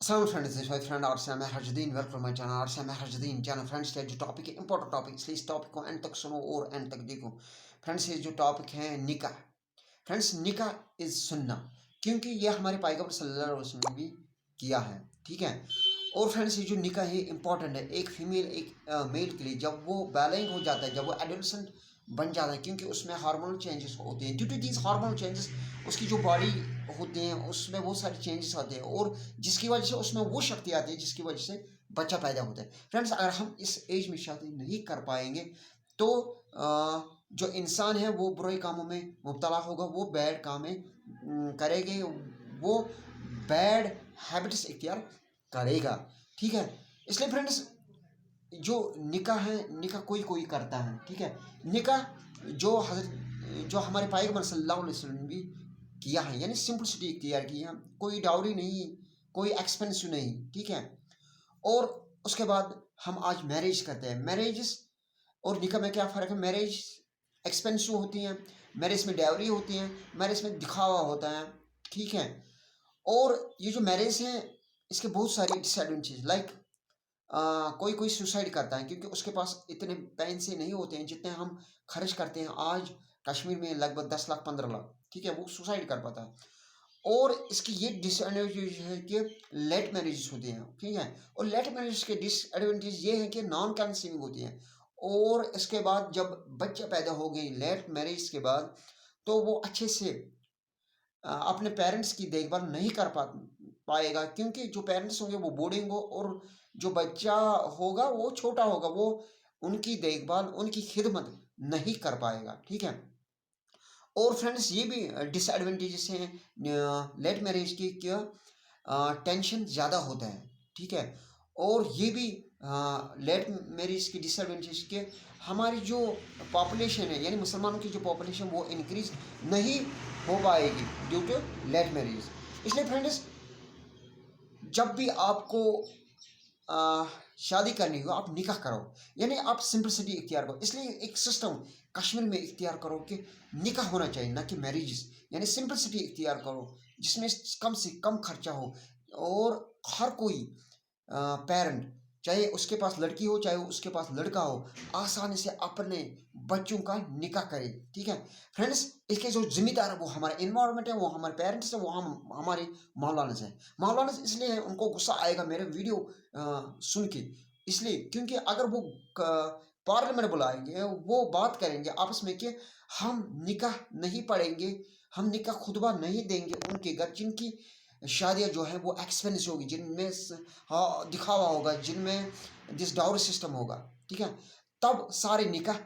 Assalamu friends, this is my friend Arsa Mehrajudeen. Welcome to my channel Arsa Mehrajudeen channel. Friends ये जो topic है important topic, इसलिए इस topic को and तक सुनो और एंड तक देखो। फ्रेंड्स ये जो टॉपिक है निकाह, फ्रेंड्स निकाह इज सुन्ना, क्योंकि ये हमारे पैगंबर सल्लल्लाहु अलैहि वसल्लम ने भी किया है, ठीक है। और फ्रेंड्स ये जो निकाह है इंपॉर्टेंट है एक फीमेल एक मेल के लिए, जब वो बैलेंग हो जाता है, जब वो एडोलसेंट बन जाता है, क्योंकि उसमें हार्मोनल चेंजेस होते हैं। Due to these hormonal changes उसकी जो बॉडी होते हैं उसमें बहुत सारे चेंजेस आते हैं, और जिसकी वजह से उसमें वो शक्ति आती है जिसकी वजह से बच्चा पैदा होता है। फ्रेंड्स अगर हम इस एज में शादी नहीं कर पाएंगे तो जो इंसान है वो बुरे कामों में मुब्तला होगा, वो बैड कामें करेंगे, वो बैड हैबिट्स इख्तियार करेगा, ठीक है। इसलिए फ्रेंड्स जो निकाह है, निकाह कोई कोई करता है, ठीक है। निकाह जो हमारे पैगंबर सल्लल्लाहु अलैहि वसल्लम ने भी किया है, यानी सिंपलिसिटी इख्तियार की है, कोई डाउरी नहीं, कोई एक्सपेंसिव नहीं, ठीक है। और उसके बाद हम आज मैरिज करते हैं। मैरिज और निकाह में क्या फ़र्क है? मैरिज एक्सपेंसिव होती हैं, मैरिज में डाउरी होती हैं, मैरिज में दिखावा होता है, ठीक है। और ये जो मैरिज है इसके बहुत सारे डिसएडवांटेज, लाइक कोई कोई सुसाइड करता है क्योंकि उसके पास इतने पैसे नहीं होते हैं जितने हम खर्च करते हैं। आज कश्मीर में लगभग 10 लाख 15 लाख, ठीक है, वो सुसाइड कर पाता है। और इसकी ये डिसएडवांटेज है कि लेट मैरिज होती हैं, ठीक है। और लेट मैरिज के डिसएडवांटेज ये है कि नॉन कंसीविंग होती हैं, और इसके बाद जब बच्चा पैदा हो गई लेट मैरिज के बाद, तो वो अच्छे से अपने पेरेंट्स की देखभाल नहीं कर पाएगा, क्योंकि जो पेरेंट्स होंगे वो बोर्डिंग हो, और जो बच्चा होगा वो छोटा होगा, वो उनकी देखभाल उनकी खिदमत नहीं कर पाएगा, ठीक है। और फ्रेंड्स ये भी डिसएडवांटेजेस हैं लेट मैरिज की, क्या टेंशन ज़्यादा होता है, ठीक है। और ये भी लेट मैरिज की डिसएडवांटेज के हमारी जो पॉपुलेशन है, यानी मुसलमानों की जो पॉपुलेशन वो इंक्रीज नहीं हो पाएगी ड्यू टू लेट मैरिज। इसलिए फ्रेंड्स जब भी आपको शादी करनी हो आप निकाह करो, यानी आप सिंपलिसिटी इख्तियार करो। इसलिए एक सिस्टम कश्मीर में इख्तियार करो कि निकाह होना चाहिए, ना कि मैरिजेस, यानी सिंपलिसिटी इख्तियार करो जिसमें कम से कम खर्चा हो, और हर कोई पेरेंट, चाहे उसके पास लड़की हो चाहे उसके पास लड़का हो, आसानी से अपने बच्चों का निकाह करे, ठीक है। फ्रेंड्स इसके जो जिम्मेदार है वो हमारा इन्वायरमेंट है, वो हमारे पेरेंट्स है, वो हमारे मौलाना है। मौलाना इसलिए है उनको गुस्सा आएगा मेरे वीडियो सुन के, इसलिए क्योंकि अगर वो पार्लियामेंट बुलाएंगे, वो बात करेंगे आपस में कि हम निकाह नहीं पढ़ेंगे, हम निकाह खुतबा नहीं देंगे उनके घर जिनकी शादियाँ जो हैं वो एक्सपेंसिव होगी, जिनमें हाँ दिखावा होगा, जिनमें दिस डाउरी सिस्टम होगा, ठीक है। तब सारे निकाह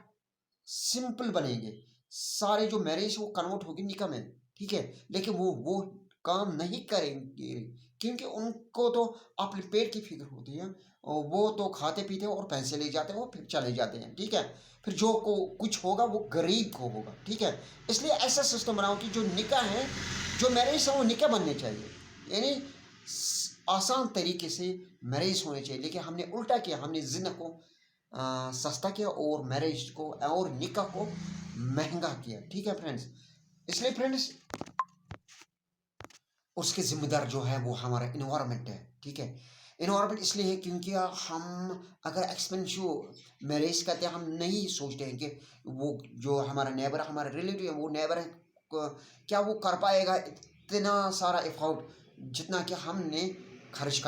सिंपल बनेंगे, सारे जो मैरिज वो कन्वर्ट होगी निकाह में, ठीक है। लेकिन वो काम नहीं करेंगे क्योंकि उनको तो अपने पेट की फिक्र होती है, और वो तो खाते पीते हैं और पैसे ले जाते हैं और फिर चले जाते हैं, ठीक है। फिर जो को कुछ होगा वो गरीब को होगा, ठीक है। इसलिए ऐसा सिस्टम बनाओ कि जो निकाह है, जो मैरिज है वो निकाह बनने चाहिए, यानी आसान तरीके से मैरिज होनी चाहिए। लेकिन हमने उल्टा किया, हमने जिना को सस्ता किया और मैरिज को और निकाह को महंगा किया, ठीक है फ्रेंड्स। इसलिए फ्रेंड्स उसके ज़िम्मेदार जो है वो हमारा इन्वायरमेंट है, ठीक है। इन्वायरमेंट इसलिए है क्योंकि हम अगर एक्सपेंसिव मैरिज करते हैं, हम नहीं सोचते हैं कि वो जो हमारा नेबर हमारा रिलेटिव है, वो नेबर है क्या वो कर पाएगा इतना सारा एफर्ट जितना कि हमने खर्च कर